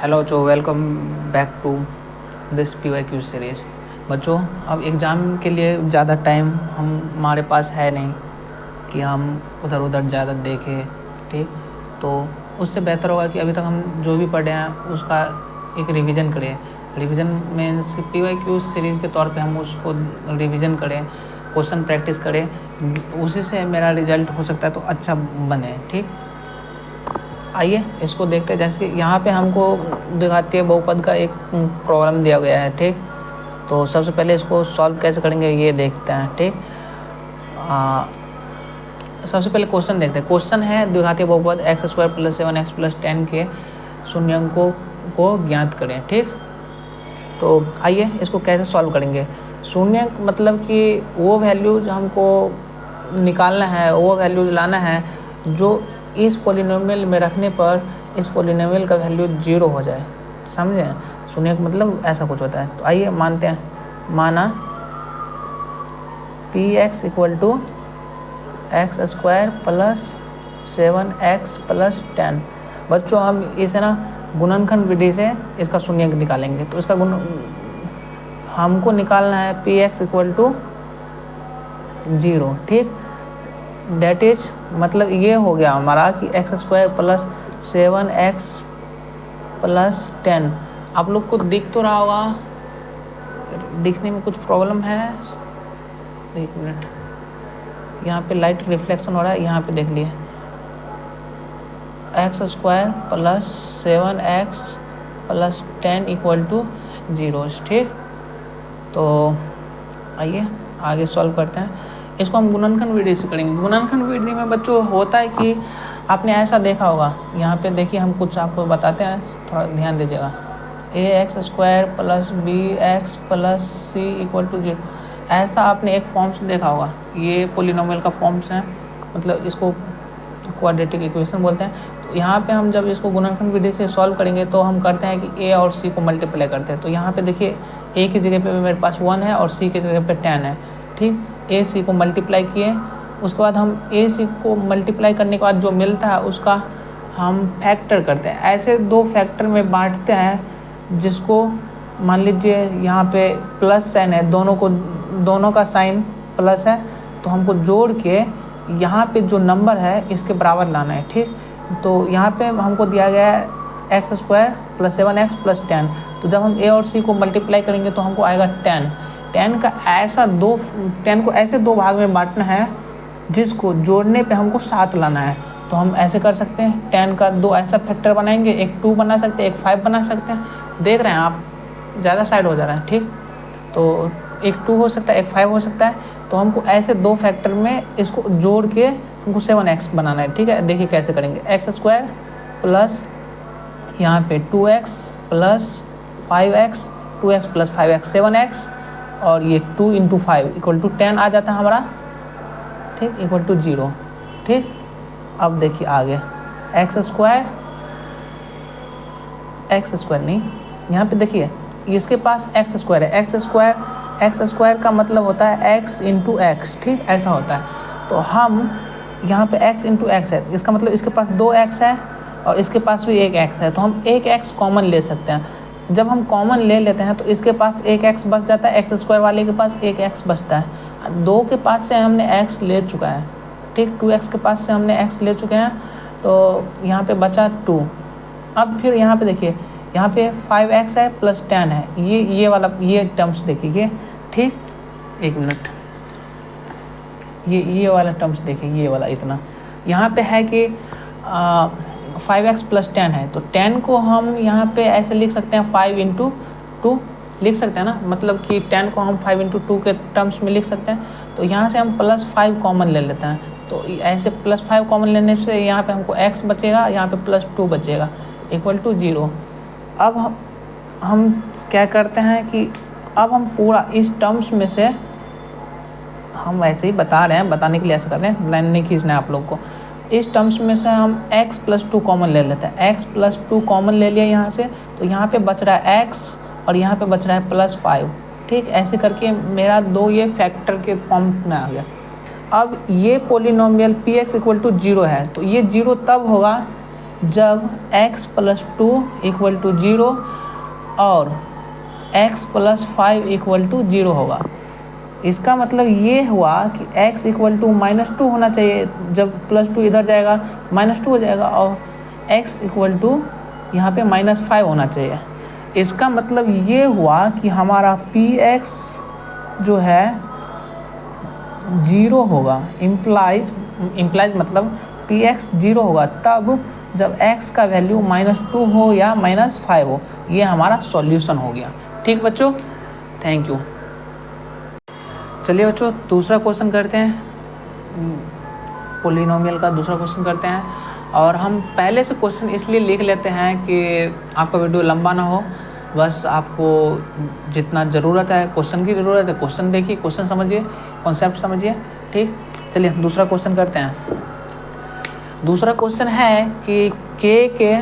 Hello बच्चों, welcome back to this PYQ series. बच्चों, अब एग्ज़ाम के लिए ज़्यादा टाइम हमारे पास है नहीं कि हम उधर उधर ज़्यादा देखें, ठीक। तो उससे बेहतर होगा कि अभी तक हम जो भी पढ़े हैं उसका एक रिवीजन करें। रिवीजन मीन्स PYQ सीरीज़ के तौर पे हम उसको रिवीजन करें, क्वेश्चन प्रैक्टिस करें, उसी से मेरा रिजल्ट हो सकता है तो अच्छा बने, ठीक। आइए इसको देखते हैं। जैसे कि यहाँ पे हमको द्विघातीय बहुपद का एक प्रॉब्लम दिया गया है, ठीक। तो सबसे पहले इसको सॉल्व कैसे करेंगे ये देखते हैं, ठीक। सबसे पहले क्वेश्चन देखते हैं। क्वेश्चन है द्विघातीय बहुपद x² + 7x + 10 के शून्यंकों को ज्ञात करें, ठीक। तो आइए इसको कैसे सॉल्व करेंगे। शून्यंक मतलब कि वो वैल्यूज हमको निकालना है, वो वैल्यूज लाना है जो इस पॉलिनोमियल में रखने पर इस पॉलिनोमियल का वैल्यू 0 हो जाए, समझे। शून्यंक मतलब ऐसा कुछ होता है। तो आइए मानते हैं, माना px = x² + 7x + 10। बच्चों हम इसे ना गुणनखंड विधि से इसका शून्यंक निकालेंगे। तो इसका हमको निकालना है px = 0, ठीक। डेट इज मतलब ये हो गया हमारा कि x² + 7x + 10। आप लोग को दिख तो रहा होगा, दिखने में कुछ प्रॉब्लम है। एक मिनट, यहाँ पे लाइट रिफ्लेक्शन हो रहा है, यहाँ पे देख लिए। x² + 7x + 10 = 0, ठीक। तो आइए आगे सॉल्व करते हैं। इसको हम गुणनखंड विधि से करेंगे। गुणनखंड विधि में बच्चों होता है कि आपने ऐसा देखा होगा, यहाँ पे देखिए हम कुछ आपको बताते हैं, थोड़ा ध्यान दीजिएगा। ax² + bx + c = 0, ऐसा आपने एक फॉर्म्स देखा होगा। ये पोलिनोमियल का फॉर्म्स है, मतलब इसको क्वाड्रेटिक इक्वेशन बोलते हैं। तो यहाँ पे हम जब इसको गुणनखंड विधि से सॉल्व करेंगे तो हम करते हैं कि a और c को मल्टीप्लाई करते हैं। तो यहाँ पे देखिए a की जगह पे मेरे पास 1 है और c की जगह पे 10 है, ठीक। a c को मल्टीप्लाई किए, उसके बाद हम a c को मल्टीप्लाई करने के बाद जो मिलता है उसका हम फैक्टर करते हैं। ऐसे दो फैक्टर में बांटते हैं, जिसको मान लीजिए यहाँ पे प्लस साइन है, दोनों का साइन प्लस है, तो हमको जोड़ के यहाँ पे जो नंबर है इसके बराबर लाना है, ठीक। तो यहाँ पे हमको दिया गया है x² + 7x + 10। तो जब हम a और c को मल्टीप्लाई करेंगे तो हमको आएगा 10। 10 को ऐसे दो भाग में बांटना है जिसको जोड़ने पे हमको 7 लाना है। तो हम ऐसे कर सकते हैं, 10 का दो ऐसा फैक्टर बनाएंगे, एक 2 बना सकते हैं, एक 5 बना सकते हैं। देख रहे हैं आप, ज़्यादा साइड हो जा रहा है, ठीक। तो एक 2 हो सकता है, एक 5 हो सकता है। तो हमको ऐसे दो फैक्टर में इसको जोड़ के हमको 7x बनाना है, ठीक है। देखिए कैसे करेंगे। x² प्लस यहाँ पे 2x + 5x, 2x + 5x 7x, और ये 2 × 5 = 10 आ जाता है हमारा, ठीक, = 0, ठीक। अब देखिए आगे x² नहीं, यहाँ पे देखिए इसके पास x² है। x² का मतलब होता है x × x, ठीक, ऐसा होता है। तो हम यहाँ पे x × x है, इसका मतलब इसके पास 2x है और इसके पास भी 1x है। तो हम 1x कॉमन ले सकते हैं। जब हम कॉमन ले लेते हैं तो इसके पास 1x बच जाता है, x² वाले के पास 1x बचता है। 2 के पास से हमने x ले चुका है, ठीक। 2x के पास से हमने x ले चुके हैं, तो यहाँ पे बचा 2। अब फिर यहाँ पे देखिए, यहाँ पे 5x है + 10 है, ये टर्म्स देखिए, ठीक। एक मिनट, ये वाला टर्म्स देखिए, ये वाला इतना यहाँ पे है कि 5x + 10 है। तो 10 को हम यहाँ पे ऐसे लिख सकते हैं, 5 × 2 लिख सकते हैं ना, मतलब कि 10 को हम 5 × 2 के टर्म्स में लिख सकते हैं। तो यहाँ से हम +5 कॉमन ले लेते हैं। तो ऐसे +5 कॉमन लेने से यहाँ पे हमको x बचेगा, यहाँ पे +2 बचेगा, = 0। अब हम क्या करते हैं कि अब हम पूरा इस टर्म्स में से, हम ऐसे ही बता रहे हैं, बताने के लिए ऐसे कर रहे हैं, लाइन नहीं खींचना है आप लोग को। इस टर्म्स में से हम x + 2 कॉमन ले लेते हैं। x + 2 कॉमन ले लिया यहाँ से, तो यहाँ पे बच रहा है x और यहाँ पे बच रहा है +5, ठीक। ऐसे करके मेरा 2 ये फैक्टर के फॉर्म में आ गया। अब ये पोलिनोमियल px = 0 है, तो ये 0 तब होगा जब x प्लस 2 इक्वल टू 0 और x प्लस 5 इक्वल टू 0 होगा। इसका मतलब ये हुआ कि x इक्वल टू -2 होना चाहिए, जब +2 इधर जाएगा -2 हो जाएगा, और x इक्वल टू यहाँ पे -5 होना चाहिए। इसका मतलब ये हुआ कि हमारा px जो है 0 होगा, इम्प्लाइज मतलब px 0 होगा तब जब x का वैल्यू -2 हो या -5 हो। ये हमारा सॉल्यूशन हो गया। ठीक बच्चों, थैंक यू। चलिए बच्चों दूसरा क्वेश्चन करते हैं, पोलिनोमियल का दूसरा क्वेश्चन करते हैं। और हम पहले से क्वेश्चन इसलिए लिख लेते हैं कि आपका वीडियो लंबा ना हो, बस आपको जितना ज़रूरत है क्वेश्चन की ज़रूरत है क्वेश्चन देखिए, क्वेश्चन समझिए, कॉन्सेप्ट समझिए। ठीक, चलिए दूसरा क्वेश्चन करते हैं। दूसरा क्वेश्चन है कि k के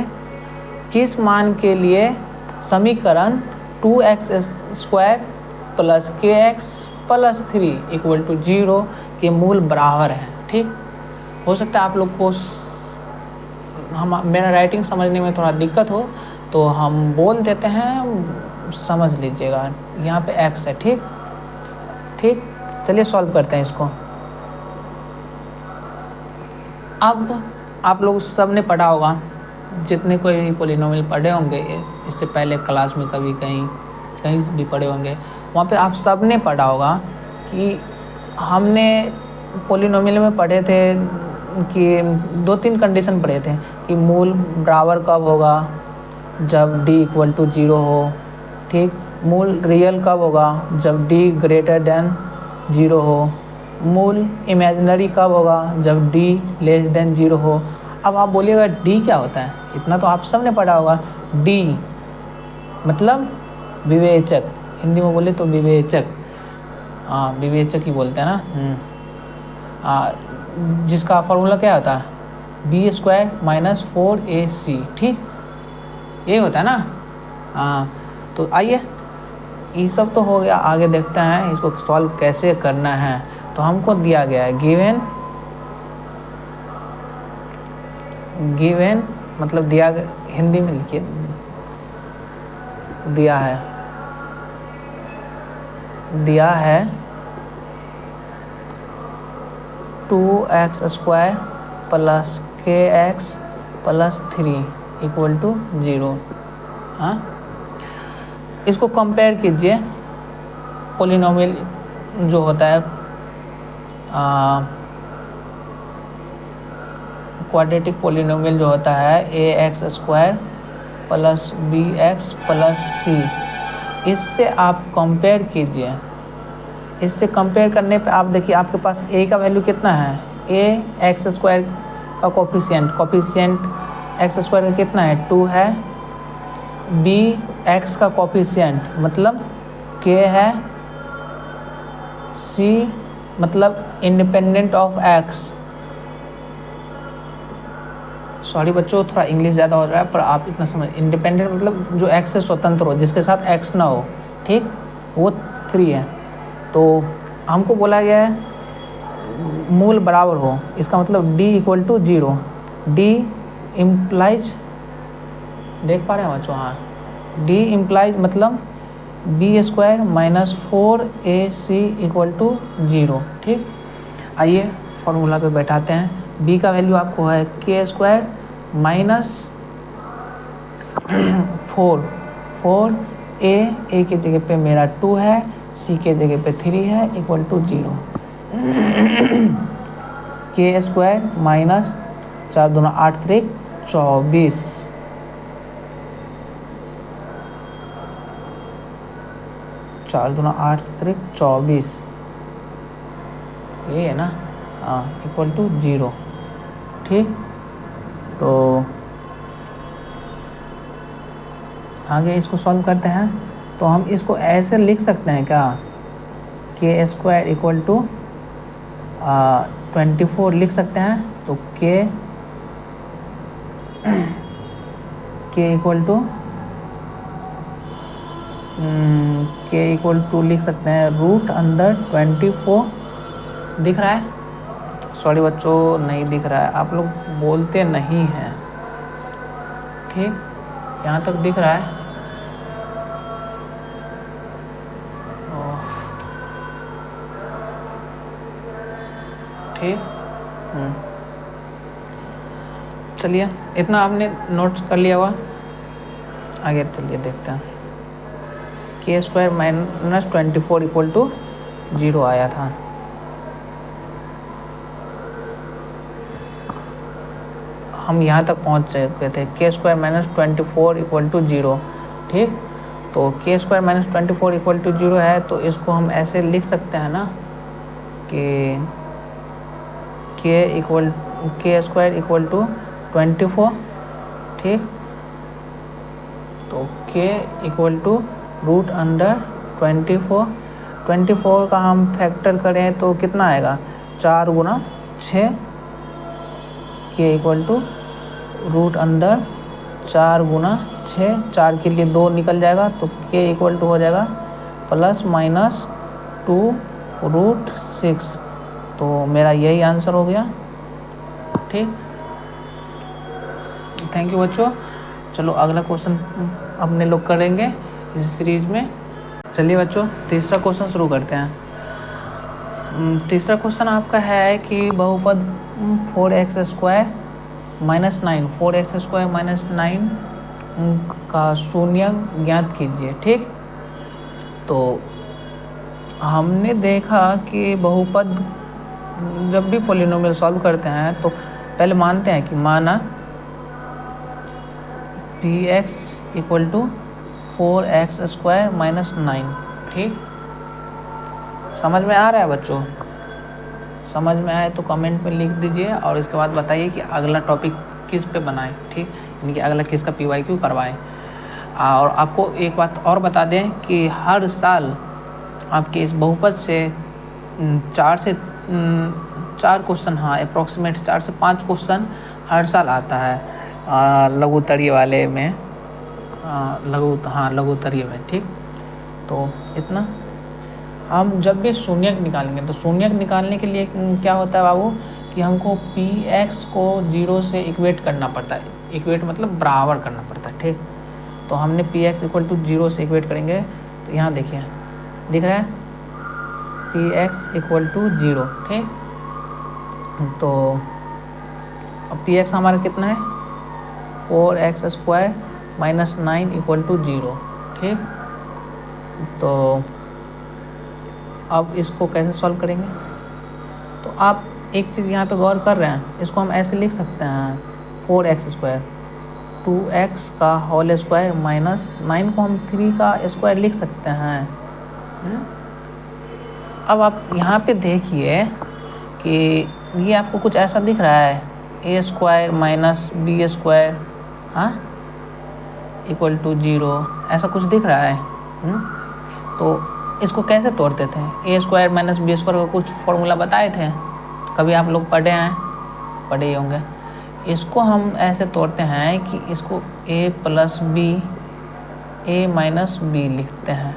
किस मान के लिए समीकरण 2x² plus kx plus 3 equal to 0 के मूल बराबर है। ठीक, हो सकता है आप लोग को मेरा राइटिंग समझने में थोड़ा दिक्कत हो तो हम बोल देते हैं, समझ लीजिएगा। यहाँ पे x है। ठीक ठीक, चलिए सॉल्व करते हैं इसको। अब आप लोग सब ने पढ़ा होगा, जितने कोई भी पोलिनोमियल पढ़े होंगे इससे पहले क्लास में, कभी कहीं भी पढ़े होंगे, वहाँ पे आप सब ने पढ़ा होगा कि हमने पोलिनोमियल में पढ़े थे कि 2-3 कंडीशन पढ़े थे कि मूल बराबर कब होगा, जब d इक्वल टू 0 हो। ठीक, मूल रियल कब होगा, जब d ग्रेटर देन 0 हो। मूल इमेजिनरी कब होगा, जब d लेस देन 0 हो। अब आप बोलिएगा d क्या होता है, इतना तो आप सब ने पढ़ा होगा। d मतलब विवेचक, हिंदी में बोले तो विवेचक, विवेचक ही बोलते हैं ना। जिसका फार्मूला क्या होता है, b² - 4ac। ठीक, ये होता है ना। तो आइए, ये सब तो हो गया, आगे देखते हैं इसको सॉल्व कैसे करना है। तो हमको दिया गया है गिवन मतलब दिया, हिंदी में लिखिए, दिया है 2x² plus kx plus 3 equal to 0। हाँ, इसको कंपेयर कीजिए पोलिनोमियल जो होता है क्वाड्रेटिक पोलिनोमियल जो होता है ax² plus bx plus c, इससे आप कंपेयर कीजिए। इससे कंपेयर करने पे आप देखिए आपके पास a का वैल्यू कितना है, a x² का कोफिशिएंट x² का कितना है, 2 है। b x का कोफिशिएंट मतलब k है। c मतलब इंडिपेंडेंट ऑफ x। सॉरी बच्चों, थोड़ा इंग्लिश ज़्यादा हो रहा है पर आप इतना समझ, इंडिपेंडेंट मतलब जो x से स्वतंत्र हो, जिसके साथ x ना हो। ठीक, वो 3 है। तो हमको बोला गया है मूल बराबर हो, इसका मतलब d equal to 0। d implies, देख पा रहे हैं बच्चों, हाँ, d इम्प्लाइज मतलब b² - 4ac इक्वल टू 0। ठीक, आइए फॉर्मूला पे बैठाते हैं। b का वैल्यू आपको है k² - 4 a की जगह पे मेरा 2 है, c के जगह पे 3 है, इक्वल टू 0। k² - 4 दूना 8 3 24, चार दूना 8 3 24, ये है ना, हाँ, इक्वल टू 0। ठीक, तो आगे इसको सॉल्व करते हैं। तो हम इसको ऐसे लिख सकते हैं क्या, k² इक्वल टू 24 लिख सकते हैं। तो k इक्वल टू लिख सकते हैं √24। दिख रहा है? सॉरी बच्चों, नहीं दिख रहा है, आप लोग बोलते नहीं हैं। ठीक, यहाँ तक दिख रहा है। ठीक, चलिए इतना आपने नोट्स कर लिया हुआ। आगे चलिए देखते हैं। के स्क्वायर माइनस 24 इक्वल टू 0 आया था। हम यहाँ तक पहुँच चुके थे, के स्क्वायर माइनस 24 इक्वल टू 0। ठीक, तो के स्क्वायर माइनस 24 इक्वल टू 0 है, तो इसको हम ऐसे लिख सकते हैं ना कि के स्क्वायर इक्वल टू 24। ठीक, तो के इक्वल टू रूट अंडर 24 का हम फैक्टर करें तो कितना आएगा, 4 गुना 6। के इक्वल टू रूट अंडर 4 गुना 6, 4 के लिए 2 निकल जाएगा, तो के इक्वल टू हो जाएगा प्लस माइनस 2 रूट 6। तो मेरा यही आंसर हो गया। ठीक, थैंक यू बच्चों। चलो अगला क्वेश्चन अपने लोग करेंगे इस सीरीज में। चलिए बच्चों तीसरा क्वेश्चन शुरू करते हैं। तीसरा क्वेश्चन आपका है कि बहुपद 4x square minus 9 4x square minus 9 का शून्य ज्ञात कीजिए। ठीक, तो हमने देखा कि बहुपद जब भी पॉलिनोमियल सॉल्व करते हैं तो पहले मानते हैं कि माना px equal to 4x square minus 9। ठीक, समझ में आ रहा है बच्चों? समझ में आए तो कमेंट में लिख दीजिए और इसके बाद बताइए कि अगला टॉपिक किस पे बनाएं। ठीक, यानी कि अगला किसका PYQ करवाएं। और आपको एक बात और बता दें कि हर साल आपके इस बहुपद से 4 क्वेश्चन, हाँ अप्रॉक्सीमेट 4 से 5 क्वेश्चन हर साल आता है लघुत्तरीय वाले में, लघुत्तरीय में। ठीक, तो इतना हम जब भी शून्यक निकालेंगे तो शून्यक निकालने के लिए क्या होता है बाबू कि हमको px को 0 से इक्वेट करना पड़ता है। इक्वेट मतलब बराबर करना पड़ता है। ठीक, तो हमने px इक्वल टू 0 से इक्वेट करेंगे तो यहाँ देखिए दिख रहा है px इक्वल टू 0। ठीक, तो अब px हमारा कितना है 4x square minus 9 equal to 0। ठीक, तो अब इसको कैसे सॉल्व करेंगे, तो आप एक चीज़ यहाँ पे गौर कर रहे हैं, इसको हम ऐसे लिख सकते हैं 4x स्क्वायर 2x का होल स्क्वायर माइनस 9 को हम 3 का स्क्वायर लिख सकते हैं। अब आप यहाँ पे देखिए कि ये आपको कुछ ऐसा दिख रहा है a square minus b square equal to 0, ऐसा कुछ दिख रहा है। तो इसको कैसे तोड़ते थे, a square minus B square का कुछ फॉर्मूला बताए थे, कभी आप लोग पढ़े ही होंगे। इसको हम ऐसे तोड़ते हैं कि इसको a plus B a minus B लिखते हैं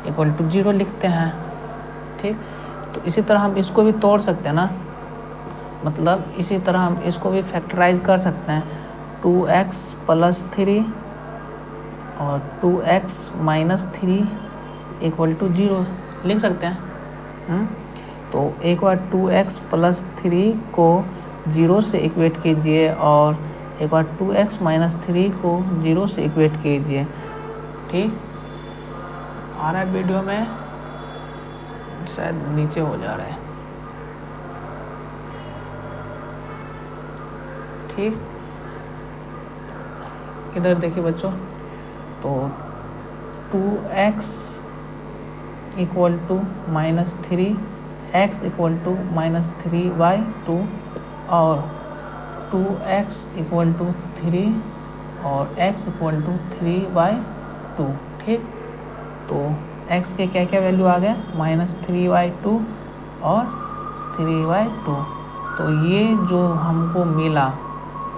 इक्वल टू 0 लिखते हैं। ठीक, तो इसी तरह हम इसको भी तोड़ सकते हैं ना, मतलब इसी तरह हम इसको भी फैक्टराइज कर सकते हैं 2x प्लस 3 और 2x माइनस 3 इक्वल टू 0 लिख सकते हैं। तो एक बार 2x प्लस 3 को 0 से इक्वेट कीजिए और एक बार 2x माइनस 3 को 0 से इक्वेट कीजिए। ठीक, आ रहा है वीडियो में, शायद नीचे हो जा रहा है। ठीक, इधर देखिए बच्चों, तो 2x equal to minus 3 x equal to minus 3/2 और 2x इक्वल टू 3 और x इक्वल टू 3/2। ठीक, तो x के क्या क्या वैल्यू आ गए माइनस 3/2 और 3/2। तो ये जो हमको मिला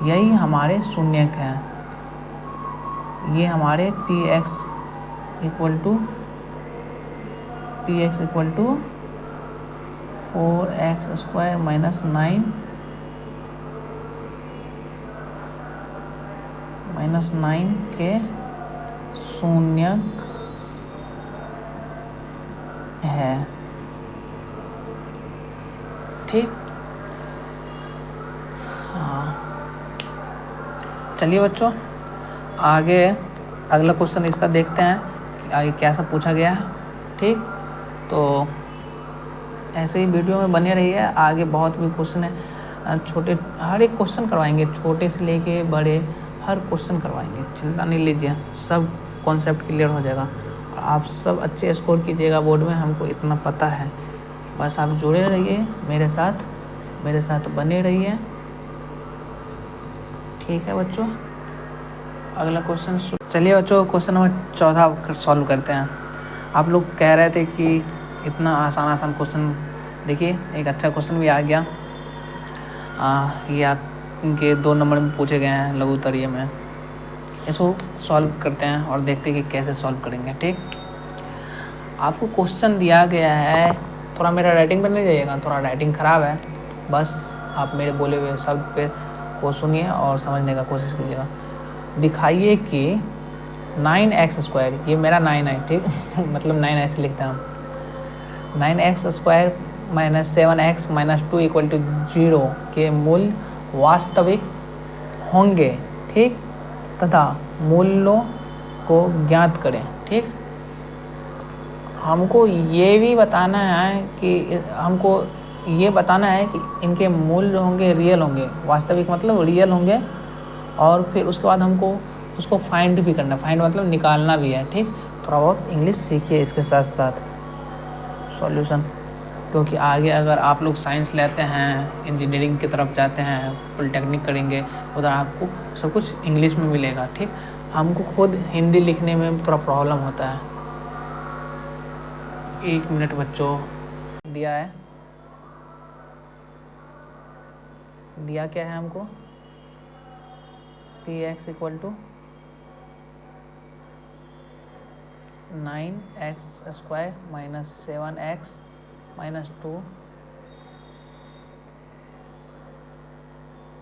यही हमारे शून्यक हैं। ये हमारे px equal to 4x square minus 9 -9 के शून्यक है। ठीक, हाँ चलिए बच्चों, आगे अगला क्वेश्चन इसका देखते हैं कि आगे क्या सब पूछा गया है। ठीक, तो ऐसे ही वीडियो में बने रहिए, आगे बहुत भी क्वेश्चन है, छोटे हर एक क्वेश्चन करवाएंगे, छोटे से लेके बड़े हर क्वेश्चन करवाएंगे, चिंता नहीं लीजिए, सब कॉन्सेप्ट क्लियर हो जाएगा। आप सब अच्छे स्कोर कीजिएगा बोर्ड में, हमको इतना पता है। बस आप जुड़े रहिए मेरे साथ बने रहिए। ठीक है बच्चों, अगला क्वेश्चन चलिए बच्चों, क्वेश्चन नंबर 14 सॉल्व करते हैं। आप लोग कह रहे थे कि इतना आसान क्वेश्चन, देखिए एक अच्छा क्वेश्चन भी आ गया। ये आपके 2 नंबर में पूछे गए हैं लघु उत्तरीय में। इसको सॉल्व करते हैं और देखते हैं कि कैसे सॉल्व करेंगे। ठीक, आपको क्वेश्चन दिया गया है, थोड़ा मेरा राइटिंग पर नहीं जाइएगा, थोड़ा राइटिंग ख़राब है, बस आप मेरे बोले हुए शब्द पे को सुनिए और समझने का कोशिश कीजिएगा। दिखाइए कि 9x², ये मेरा 9 है, ठीक मतलब 9 ऐसे लिखते हैं हम। 9x² - 7x - 2 = 0 के मूल वास्तविक होंगे। ठीक, तथा मूल्यों को ज्ञात करें। ठीक, हमको ये भी बताना है कि इनके मूल्य जो होंगे रियल होंगे, वास्तविक मतलब रियल होंगे, और फिर उसके बाद हमको उसको फाइंड भी करना है। फाइंड मतलब निकालना भी है। ठीक, थोड़ा बहुत इंग्लिश सीखिए इसके साथ साथ सॉल्यूशन, क्योंकि आगे अगर आप लोग साइंस लेते हैं, इंजीनियरिंग की तरफ जाते हैं, पॉलिटेक्निक करेंगे, उधर आपको सब कुछ इंग्लिश में मिलेगा। ठीक, हमको खुद हिंदी लिखने में थोड़ा प्रॉब्लम होता है। 1 मिनट बच्चों, दिया क्या है हमको, px = 9x² - 7x - 2,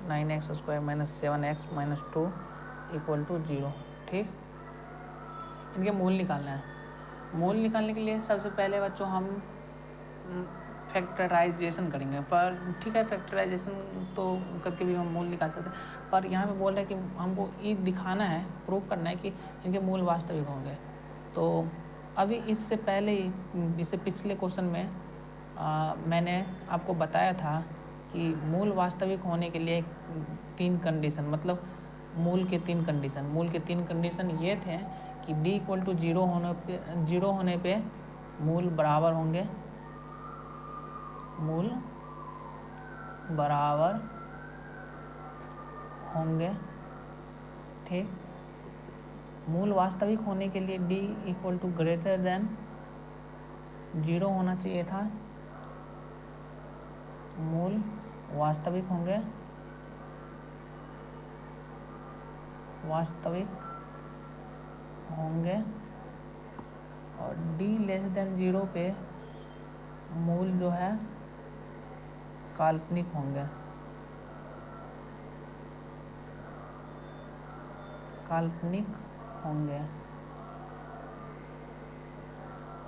9x² - 7x - 2 = 0। ठीक, इनके मूल निकालना है। मूल निकालने के लिए सबसे पहले बच्चों हम फैक्टराइजेशन करेंगे, पर ठीक है फैक्टराइजेशन तो करके भी हम मूल निकाल सकते हैं, पर यहाँ पे बोल रहे हैं कि हमको ये दिखाना है, प्रूव करना है कि इनके मूल वास्तविक होंगे। तो अभी इससे पिछले क्वेश्चन में मैंने आपको बताया था कि मूल वास्तविक होने के लिए 3 कंडीशन, मतलब मूल के 3 कंडीशन ये थे कि d = 0 होने पे मूल बराबर होंगे। ठीक, मूल वास्तविक होने के लिए d = >0 होना चाहिए था। मूल वास्तविक होंगे, और d <0 पे मूल जो है काल्पनिक होंगे।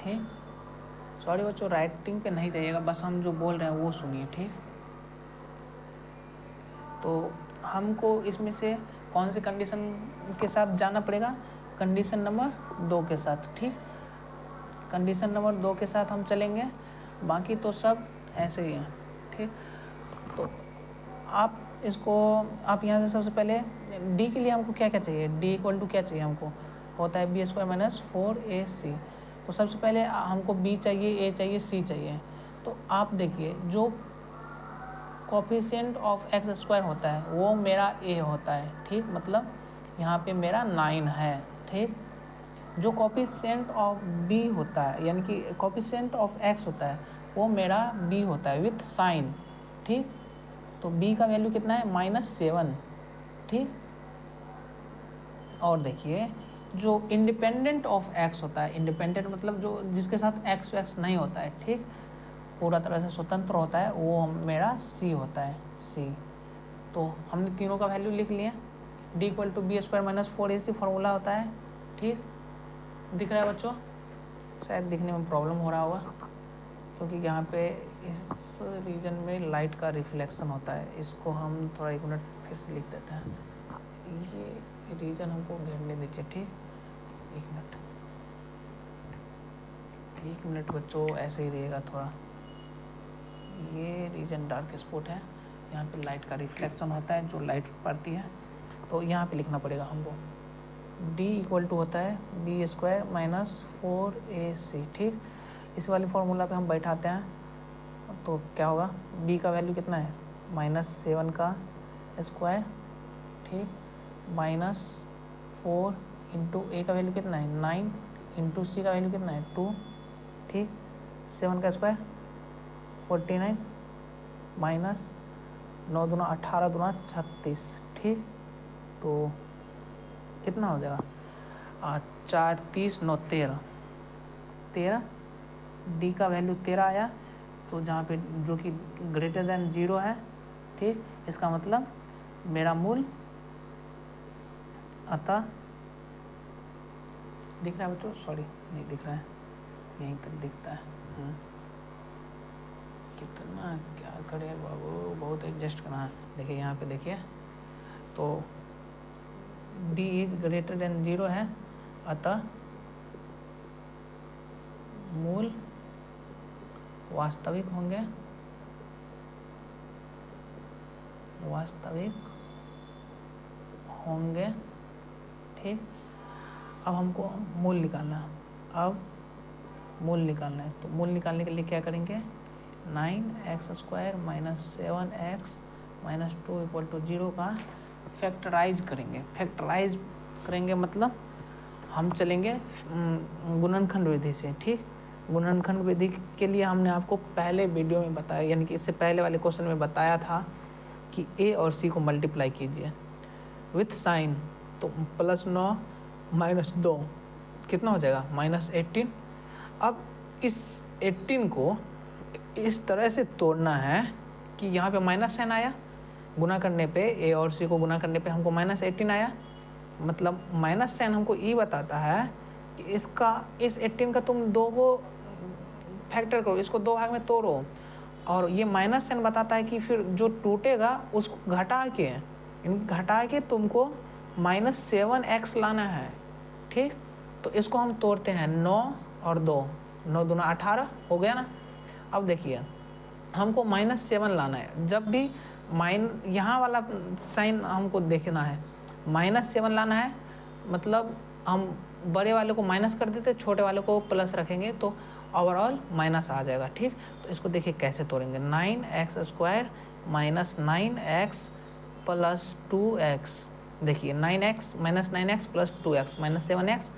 ठीक, सॉरी बच्चों, राइटिंग पे नहीं जाइएगा, बस हम जो बोल रहे हैं वो सुनिए। ठीक, तो हमको इसमें से कौन से कंडीशन के साथ जाना पड़ेगा, कंडीशन नंबर 2 के साथ। ठीक, कंडीशन नंबर 2 के साथ हम चलेंगे, बाकी तो सब ऐसे ही है। ठीक, तो आप यहाँ से सबसे पहले d के लिए हमको क्या चाहिए, d = क्या चाहिए, हमको होता है b² - 4ac। तो सबसे पहले हमको b चाहिए, a चाहिए, c चाहिए। तो आप देखिए, जो कोफिशिएंट ऑफ x² होता है वो मेरा a होता है। ठीक, मतलब यहाँ पे मेरा 9 है। ठीक, जो कोफिशिएंट ऑफ b होता है, यानी कि कोफिशिएंट ऑफ x होता है, वो मेरा b होता है विथ साइन। ठीक, तो b का वैल्यू कितना है, -7। ठीक, और देखिए जो इंडिपेंडेंट ऑफ x होता है, इंडिपेंडेंट मतलब जो जिसके साथ x नहीं होता है, ठीक, पूरा तरह से स्वतंत्र होता है, वो मेरा c होता है, c। तो हमने तीनों का वैल्यू लिख लिया। D equal to B square minus 4ac formula होता है। ठीक, दिख रहा है बच्चों? शायद दिखने में प्रॉब्लम हो रहा होगा क्योंकि यहाँ पे इस रीजन में लाइट का रिफ्लेक्शन होता है। इसको हम थोड़ा 1 मिनट फिर से लिख देते हैं। ये रीजन हमको घेरने दीजिए। ठीक, 1 मिनट बच्चों, ऐसे ही रहेगा थोड़ा। ये रीजन डार्क स्पॉट है, यहाँ पे लाइट का रिफ्लेक्शन होता है, जो लाइट पड़ती है तो यहाँ पे लिखना पड़ेगा हमको। d इक्वल टू होता है बी स्क्वायर माइनस 4ac। ठीक, इस वाले फॉर्मूला पे हम बैठाते हैं तो क्या होगा, b का वैल्यू कितना है, -7 का स्क्वायर। ठीक, माइनस 4 इंटू a का वैल्यू कितना है 9 इंटू c का वैल्यू कितना है 2। ठीक, 7 का स्क्वायर 49 माइनस 9 दूना 18 दूना 36। ठीक, तो कितना हो जाएगा 4 30 9 13 डी का वैल्यू 13 आया। तो जहाँ पे जो कि ग्रेटर देन 0 है। ठीक, इसका मतलब मेरा मूल अतः दिख रहा है बच्चों, सॉरी नहीं दिख रहा है, यहीं तक दिखता है। कितना क्या करे बाबू, बहुत एडजस्ट करना है। देखिए यहाँ पे देखिए, तो d इज ग्रेटर देन 0 है, अतः मूल वास्तविक होंगे, ठीक, अब हमको मूल निकालना है। तो मूल निकालने के लिए क्या करेंगे, 9x square minus 7x minus 2 equal to 0 का फैक्टराइज करेंगे मतलब हम चलेंगे गुणनखंड विधि से। ठीक, गुणनखंड विधि के लिए हमने आपको पहले वीडियो में बताया, यानी कि इससे पहले वाले क्वेश्चन में बताया था कि a और c को मल्टीप्लाई कीजिए विथ साइन, तो +9 माइनस 2 कितना हो जाएगा -18। अब इस 18 को इस तरह से तोड़ना है कि यहाँ पे माइनस साइन आया, गुना करने पे a और c को गुना करने पे हमको -18 आया। मतलब माइनस साइन हमको ये बताता है कि इस 18 का तुम 2 को फैक्टर करो, इसको 2 भाग में तोड़ो, और ये माइनस साइन बताता है कि फिर जो टूटेगा उसको घटा के तुमको -7x लाना है। ठीक, तो इसको हम तोड़ते हैं 9 और 2, 9 दूना 18 हो गया ना। अब देखिए हमको -7 लाना है, जब भी यहाँ वाला साइन हमको देखना है, -7 लाना है, मतलब हम बड़े वाले को माइनस कर देते, छोटे वाले को प्लस रखेंगे तो ओवरऑल माइनस आ जाएगा। ठीक, तो इसको देखिए कैसे तोड़ेंगे, 9x square minus 9x plus 2x। देखिए 9x minus 9x plus 2x minus 7x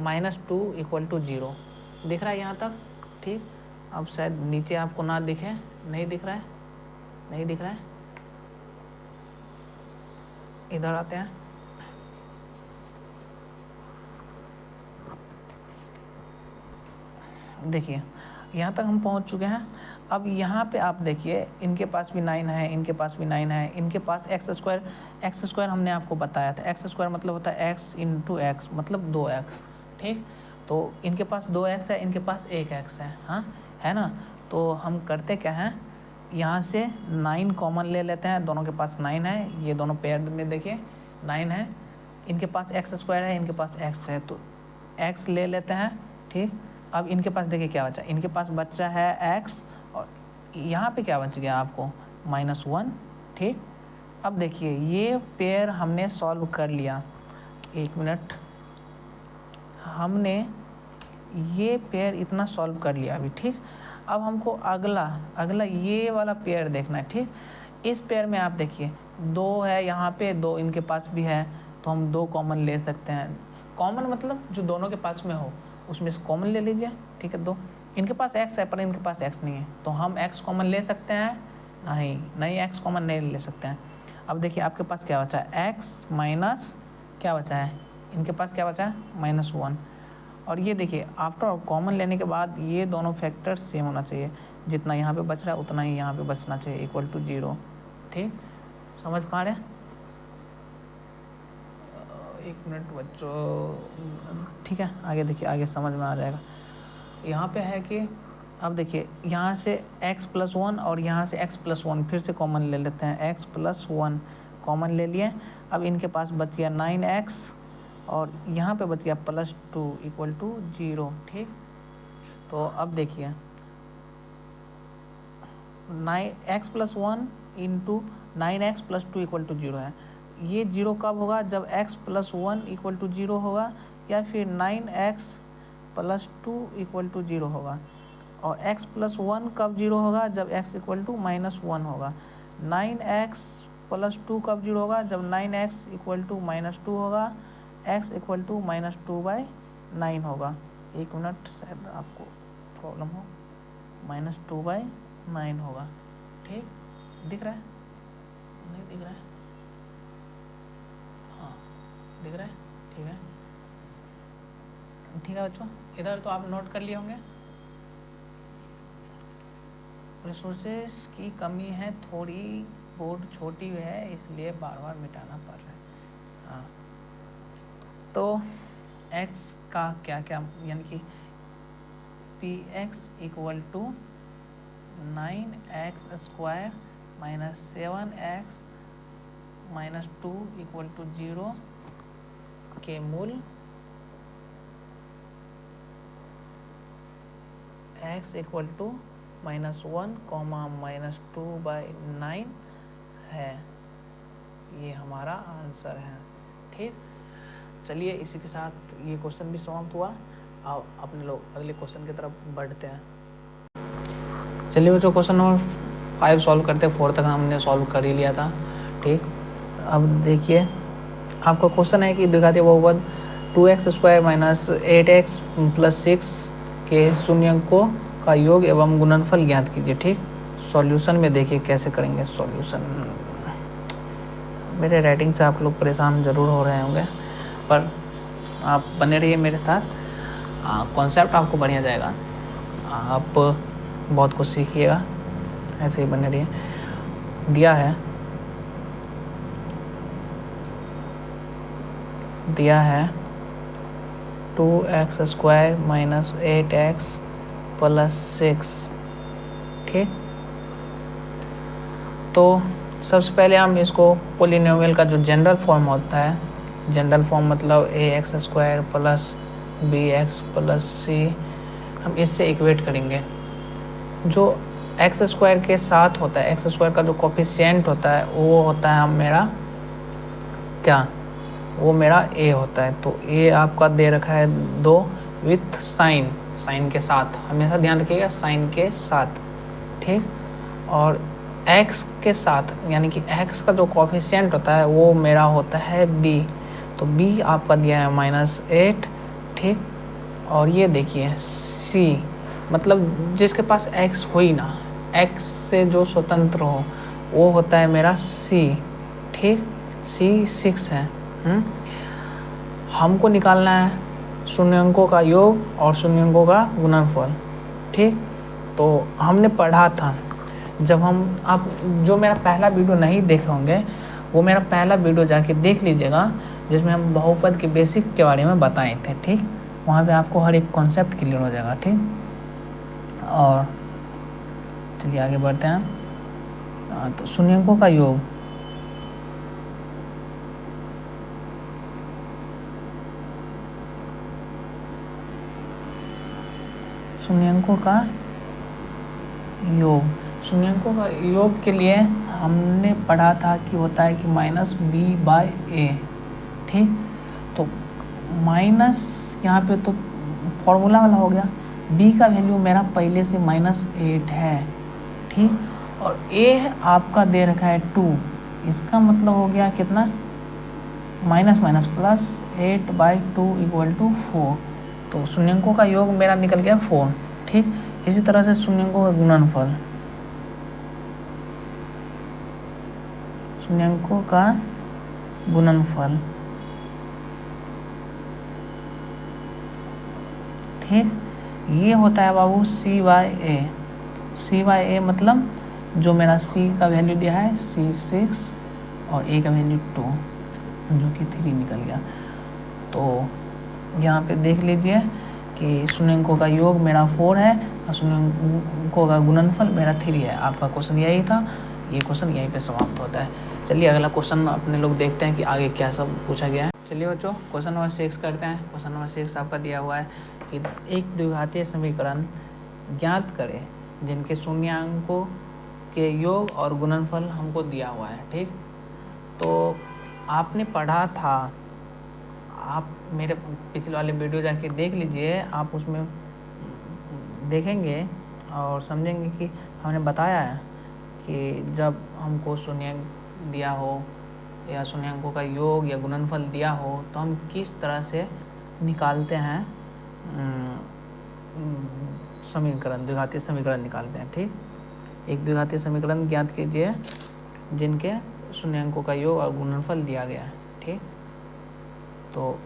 minus 2 equal to 0। दिख रहा है यहाँ तक? ठीक, अब शायद नीचे आपको ना दिखे, नहीं दिख रहा है, इधर आते हैं। देखिए यहाँ तक हम पहुँच चुके हैं। अब यहाँ पे आप देखिए, इनके पास भी 9 है, इनके पास भी 9 है, इनके पास एक्स स्क्वायर हमने आपको बताया था, एक्स स्क्वायर मतलब होता है x इंटू एक्स, मतलब 2x। ठीक, तो इनके पास 2x है, इनके पास 1x है, हाँ है ना। तो हम करते क्या हैं, यहाँ से 9 कॉमन ले लेते हैं, दोनों के पास 9 है, ये दोनों पेयर में देखिए 9 है, इनके पास एक्स स्क्वायर है, इनके पास x है, तो x ले लेते हैं। ठीक, अब इनके पास देखिए क्या बचा, इनके पास बच्चा है x, और यहाँ पे क्या बच गया आपको -1। ठीक, अब देखिए ये पेयर हमने सॉल्व कर लिया, 1 मिनट, हमने ये पेयर इतना सॉल्व कर लिया अभी। ठीक, अब हमको अगला ये वाला पेयर देखना है। ठीक, इस पेयर में आप देखिए 2 है यहाँ पे, 2 इनके पास भी है, तो हम 2 कॉमन ले सकते हैं। कॉमन मतलब जो दोनों के पास में हो उसमें से कॉमन ले लीजिए। ठीक है, 2 इनके पास x है पर इनके पास x नहीं है, तो हम x कॉमन ले सकते हैं, नहीं x कॉमन नहीं ले सकते हैं। अब देखिए आपके पास क्या बचा है, x माइनस क्या बचा है, इनके पास क्या बचा है -1। और ये देखिए आफ्टर कॉमन लेने के बाद ये दोनों फैक्टर सेम होना चाहिए, जितना यहाँ पे बच रहा है उतना ही यहाँ पे बचना चाहिए, इक्वल टू 0। ठीक, समझ पा रहे हैं? एक मिनट बच्चों, ठीक है, आगे देखिए, आगे समझ में आ जाएगा। यहाँ पे है कि अब देखिए यहाँ से x+1 और यहाँ से x+1 फिर से कॉमन ले लेते हैं, x+1 कॉमन ले लिए। अब इनके पास बच गया 9x और यहाँ पे बच गया +2 = 0, ठीक। तो अब देखिए 9x+1 × 9x + 2 = 0 है। ये 0 कब होगा? जब x+1 = 0 होगा, या फिर 9x + 2 = 0 होगा। और x+1 कब 0 होगा? जब x = -1 होगा। 9x + 2 कब 0 होगा? जब 9x = -2 होगा, x = -2/9 होगा। एक मिनट, शायद आपको प्रॉब्लम हो, -2/9 होगा, ठीक। दिख रहा है? नहीं दिख रहा है? हाँ दिख रहा है, ठीक है। ठीक है बच्चों, इधर तो आप नोट कर लिए होंगे। रिसोर्सेज की कमी है थोड़ी, बोर्ड छोटी है इसलिए बार बार मिटाना पड़ रहा है। हाँ, तो x का क्या क्या, यानी कि px = 9x² - 7x - 2 = 0 के मूल x = -1, -2/9 है। ये हमारा आंसर है, ठीक। चलिए इसी के साथ ये क्वेश्चन भी समाप्त हुआ। अब अपने लोग अगले क्वेश्चन की तरफ बढ़ते हैं। चलिए बच्चों, क्वेश्चन नंबर 5 सॉल्व करते हैं। 4 तक हमने सॉल्व कर ही लिया था, ठीक। अब देखिए आपका क्वेश्चन है कि द्विघातीय बहुपद 2x² - 8x + 6 के शून्यंकों का योग एवं गुणनफल ज्ञात कीजिए, ठीक। सॉल्यूशन में देखिए कैसे करेंगे सॉल्यूशन। मेरे राइटिंग से आप लोग परेशान ज़रूर हो रहे होंगे, पर आप बने रहिए मेरे साथ, कॉन्सेप्ट आपको बढ़िया जाएगा, आप बहुत कुछ सीखिएगा, ऐसे ही बने रहिए। दिया है 2x² - 8x + 6, ठीक। तो सबसे पहले हम इसको पोलिनोमियल का जो जनरल फॉर्म होता है, जनरल फॉर्म मतलब ax² + bx + c, हम इससे इक्वेट करेंगे। जो x² के साथ होता है, x² का जो कोफिशिएंट होता है वो होता है मेरा क्या, वो मेरा a होता है। तो a आपका दे रखा है 2 विथ साइन के साथ, हमेशा ध्यान रखिएगा साइन के साथ, ठीक। और x के साथ, यानी कि x का जो कोफिशिएंट होता है वो मेरा होता है b। तो b आपका दिया है -8, ठीक। और ये देखिए c, मतलब जिसके पास x हो ही ना, x से जो स्वतंत्र हो वो होता है मेरा c, ठीक। c 6 है। हमको निकालना है शून्यंकों का योग और शून्यंकों का गुणनफल, ठीक। तो हमने पढ़ा था, जब आप जो मेरा पहला वीडियो नहीं देखे होंगे वो मेरा पहला वीडियो जाके देख लीजिएगा, जिसमें हम बहुपद के बेसिक के बारे में बताए थे, ठीक। वहाँ पे आपको हर एक कॉन्सेप्ट क्लियर हो जाएगा, ठीक। और चलिए आगे बढ़ते हैं। तो शून्यंकों का योग, शून्यंकों का योग के लिए हमने पढ़ा था कि होता है कि -b/a, ठीक। तो माइनस यहाँ पे तो फॉर्मूला वाला हो गया, b का वैल्यू मेरा पहले से -8 है, ठीक। और a आपका दे रखा है 2, इसका मतलब हो गया कितना, माइनस प्लस 8/2 = 4। तो शून्यंकों का योग मेरा निकल गया 4, ठीक। इसी तरह से शून्यंकों का गुणनफल, ठीक। ये होता है बाबू c/a मतलब जो मेरा c का वैल्यू दिया है c 6 और a का वैल्यू 2, जो कि 3 निकल गया। तो यहाँ पे देख लीजिए कि शून्यंकों का योग मेरा 4 है और शून्यंकों का गुणनफल मेरा 3 है। आपका क्वेश्चन यही था। ये क्वेश्चन यहीं पे समाप्त होता है। चलिए अगला क्वेश्चन अपने लोग देखते हैं कि आगे क्या सब पूछा गया है। चलिए बच्चों क्वेश्चन नंबर 6 करते हैं। क्वेश्चन नंबर 6 आपका दिया हुआ है कि एक द्विघातीय समीकरण ज्ञात करें जिनके शून्यंकों के योग और गुणनफल हमको दिया हुआ है। ठीक, तो आपने पढ़ा था, आप मेरे पिछले वाले वीडियो जाके देख लीजिए, आप उसमें देखेंगे और समझेंगे कि हमने बताया है कि जब हमको शून्यंक दिया हो या शून्यंकों का योग या गुणनफल दिया हो तो हम किस तरह से निकालते हैं समीकरण, द्विघातीय समीकरण निकालते हैं। ठीक, एक द्विघातीय समीकरण ज्ञात कीजिए जिनके शून्यंकों का योग और गुणनफल दिया गया है। ठीक, तो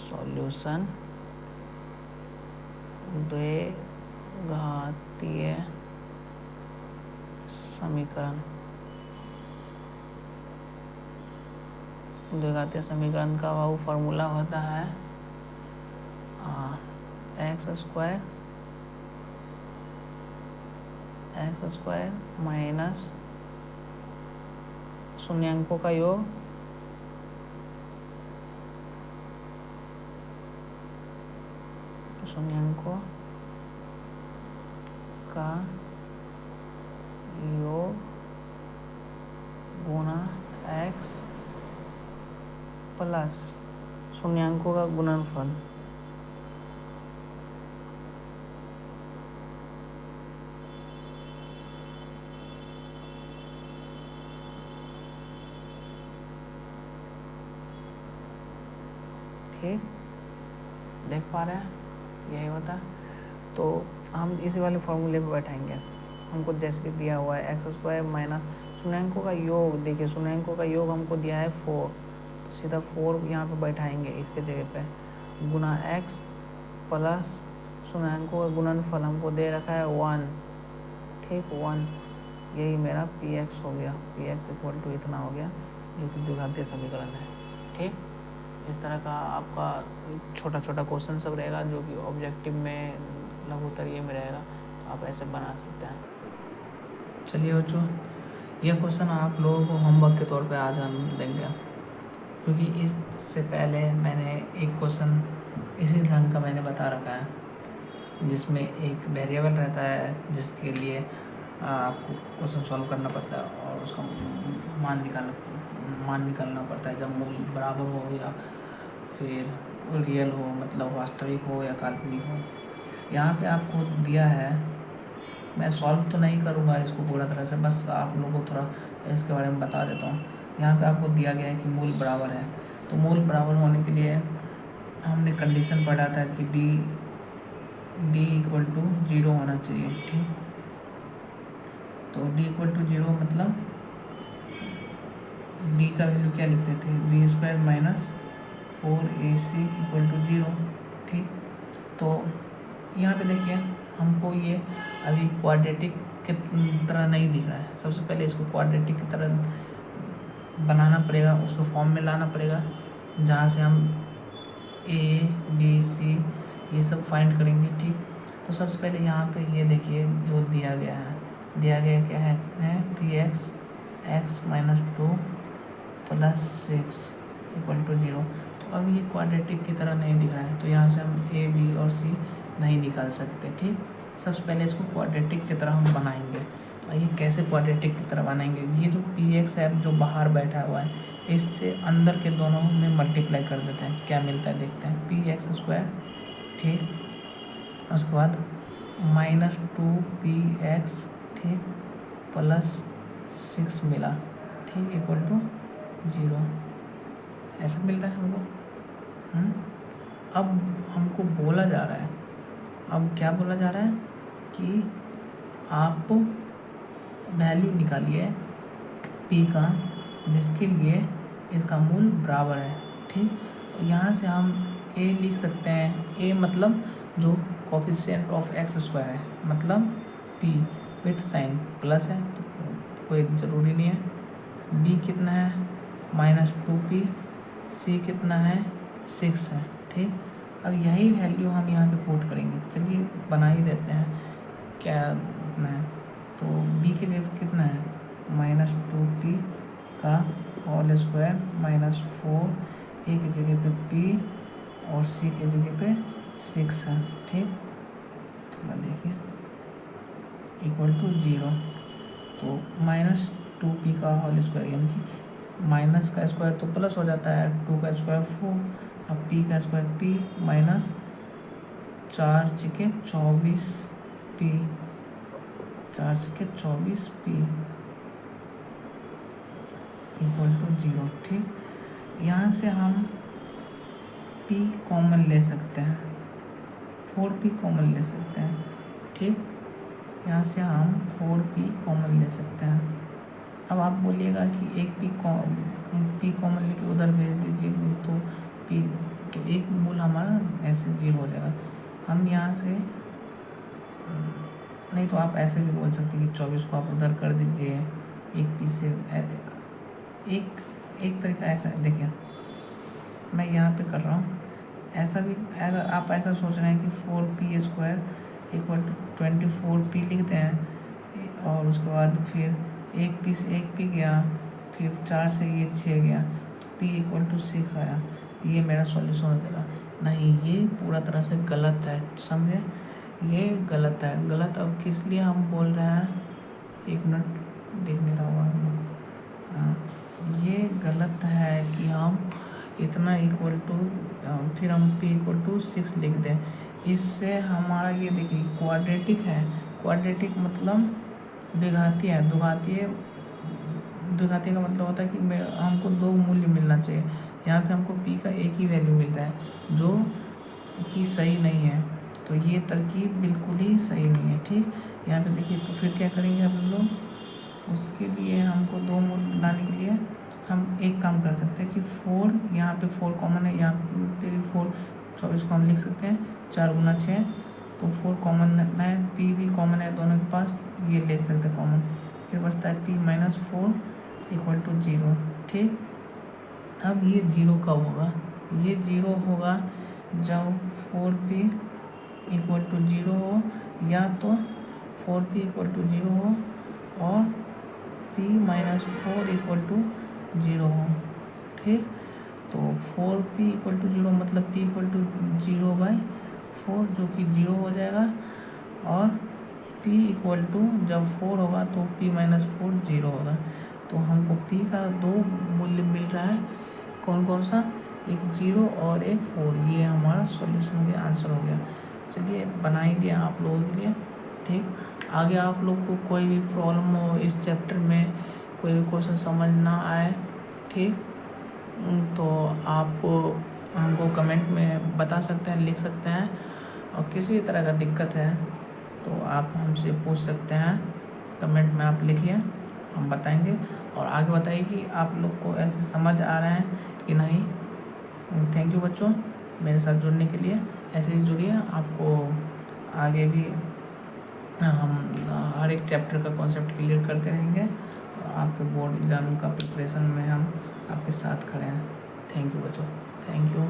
सॉल्यूशन द्विघातीय समीकरण, द्विघातीय समीकरण का वो फॉर्मूला होता है एक्स स्क्वायर माइनस शून्यंकों का योग शून्यंकों का योग गुणा एक्स प्लस शून्यंकों का गुणनफल। ठीक, देख पा रहे हैं, यही होता है। तो हम इसी वाले फॉर्मूले पे बैठाएंगे। हमको जैसे कि दिया हुआ है एक्स स्क्वायर माइनस शून्यंकों का योग, देखिए शून्यंकों का योग हमको दिया है 4, तो सीधा 4 यहाँ पे बैठाएंगे इसके जगह पे, गुना एक्स प्लस शून्यंकों का गुणनफल हमको दे रखा है 1। ठीक, 1, यही मेरा पी एक्स हो गया, पी एक्स इक्वल टू इतना हो गया, जो कि द्विघातीय समीकरण है। ठीक, इस तरह का आपका छोटा छोटा क्वेश्चन सब रहेगा जो कि ऑब्जेक्टिव में लघुत्तरीय में रहेगा, तो आप ऐसे बना सकते हैं। चलिए बच्चों, यह क्वेश्चन आप लोगों को होमवर्क के तौर पे आज हम देंगे, क्योंकि इससे पहले मैंने एक क्वेश्चन इसी ढंग का मैंने बता रखा है जिसमें एक वेरिएबल रहता है जिसके लिए आपको क्वेश्चन सॉल्व करना पड़ता है और उसका मान निकालना पड़ता है, जब मूल बराबर हो या फिर रियल हो, मतलब वास्तविक हो या काल्पनिक हो। यहाँ पे आपको दिया है, मैं सॉल्व तो नहीं करूँगा इसको पूरा तरह से, बस आप लोगों को थोड़ा इसके बारे में बता देता हूँ। यहाँ पे आपको दिया गया है कि मूल बराबर है, तो मूल बराबर होने के लिए हमने कंडीशन पढ़ा था कि डी इक्वल टू 0 होना चाहिए। ठीक, तो डी इक्वल टू 0 मतलब डी का वैल्यू क्या लिखते थे, B square minus 4ac equal to 0। ठीक, तो यहाँ पे देखिए हमको ये अभी क्वाड्रेटिक की तरह नहीं दिख रहा है। सबसे पहले इसको क्वाड्रेटिक की तरह बनाना पड़ेगा, उसको फॉर्म में लाना पड़ेगा जहाँ से हम ए बी सी ये सब फाइंड करेंगे। ठीक, तो सबसे पहले यहाँ पे ये देखिए जो दिया गया क्या है P X minus 2 plus 6 equal to 0। तो अब ये क्वाड्रेटिक की तरह नहीं दिख रहा है, तो यहाँ से हम ए बी और सी नहीं निकाल सकते। ठीक, सबसे पहले इसको क्वाड्रेटिक की तरह हम बनाएंगे। तो आइए कैसे क्वाड्रेटिक की तरह बनाएंगे। ये जो पी एक्स है जो बाहर बैठा हुआ है, इससे अंदर के दोनों में मल्टीप्लाई कर देते हैं, क्या मिलता है देखते हैं, पी एक्स स्क्वायर। ठीक, उसके बाद माइनस 2px ठीक प्लस 6 मिला, ठीक इक्वल टू 0, ऐसा मिल रहा है हमको। अब हमको बोला जा रहा है, अब क्या बोला जा रहा है कि आप वैल्यू निकालिए p का जिसके लिए इसका मूल बराबर है। ठीक, तो यहाँ से हम a लिख सकते हैं, a मतलब जो कोफिशिएंट ऑफ एक्स स्क्वायर है, मतलब p विथ साइन प्लस है तो कोई ज़रूरी नहीं है। b कितना है -2p, c कितना है 6 है। ठीक, अब यही वैल्यू हम यहाँ पे पुट करेंगे। चलिए बना ही देते हैं क्या कितना है। तो b की जगह कितना है -2p का होल स्क्वायर -4, a की जगह पे p और c की जगह पे 6 है। ठीक, थोड़ा देखिए इक्वल टू 0। तो -2p का होल स्क्वायर यानी कि माइनस का स्क्वायर तो प्लस हो जाता है, 2 का स्क्वायर 4, अब p का स्क्वायर p माइनस 4 छके 24p, 4 छके 24p इक्वल टू 0। ठीक, यहाँ से हम p कॉमन ले सकते हैं, 4p कॉमन ले सकते हैं। ठीक, यहाँ से हम 4p कॉमन ले सकते हैं। अब आप बोलिएगा कि एक p कॉमन लेके उधर भेज दीजिए तो p, तो एक मूल हमारा ऐसे 0 हो जाएगा। हम यहाँ से नहीं तो आप ऐसे भी बोल सकते हैं कि 24 को आप उधर कर दीजिए, एक p से एक तरीका ऐसा है। देखिए मैं यहाँ पे कर रहा हूँ, ऐसा भी अगर आप ऐसा सोच रहे हैं कि 4p square equal to 24p लिखते हैं और उसके बाद फिर एक p से एक p गया, फिर 4 से ये 6 गया, तो p इक्वल टू 6 आया, ये मेरा सॉल्यूशन हो जाएगा। नहीं, ये पूरा तरह से गलत है, समझे, ये गलत है। गलत अब किस लिए हम बोल रहे हैं, एक मिनट देख नहीं रहा हुआ हम लोग। ये गलत है कि हम इतना इक्वल टू फिर हम p इक्वल टू 6 लिख दें। इससे हमारा ये देखिए क्वाड्रेटिक है, क्वाड्रेटिक मतलब द्विघातीय है। द्विघातीय का मतलब होता है कि हमको 2 मूल्य मिलना चाहिए। यहाँ पे हमको p का एक ही वैल्यू मिल रहा है जो कि सही नहीं है, तो ये तरकीब बिल्कुल ही सही नहीं है। ठीक, यहाँ पे देखिए, तो फिर क्या करेंगे हम लोग, उसके लिए हमको 2 मूल्य लाने के लिए हम एक काम कर सकते हैं कि 4, यहाँ पे 4 कॉमन है, यहाँ पे 4, 24 को हम लिख सकते हैं 4 गुना 6, तो 4 कॉमन है, p भी कॉमन है दोनों के पास, ये ले सकते हैं कॉमन, फिर बचता है p माइनस 4 इक्वल टू 0। ठीक, अब ये 0 कब होगा, ये 0 होगा जब 4p इक्वल टू 0 हो, या तो 4p इक्वल टू 0 हो और p माइनस 4 इक्वल टू 0 हो। ठीक, तो 4p इक्वल टू 0 मतलब p इक्वल टू 0/4 जो कि 0 हो जाएगा, और p इक्वल टू जब 4 होगा तो p माइनस 4 0 होगा। तो हमको p का 2 मूल्य मिल रहा है, कौन कौन सा, एक 0 और एक 4, ये हमारा सॉल्यूशन हो गया, आंसर हो गया। चलिए बना ही दिया आप लोगों के लिए। ठीक, आगे आप लोग को कोई भी प्रॉब्लम हो इस चैप्टर में, कोई भी क्वेश्चन समझ ना आए, ठीक, तो आप हमको कमेंट में बता सकते हैं, लिख सकते हैं, और किसी भी तरह का दिक्कत है तो आप हमसे पूछ सकते हैं, कमेंट में आप लिखिए, हम बताएंगे। और आगे बताइए कि आप लोग को ऐसे समझ आ रहे हैं कि नहीं। थैंक यू बच्चों मेरे साथ जुड़ने के लिए, ऐसे ही जुड़िए, आपको आगे भी हम हर एक चैप्टर का कॉन्सेप्ट क्लियर करते रहेंगे, और आपके बोर्ड एग्जाम का प्रिपरेशन में हम आपके साथ खड़े हैं। थैंक यू बच्चों, थैंक यू।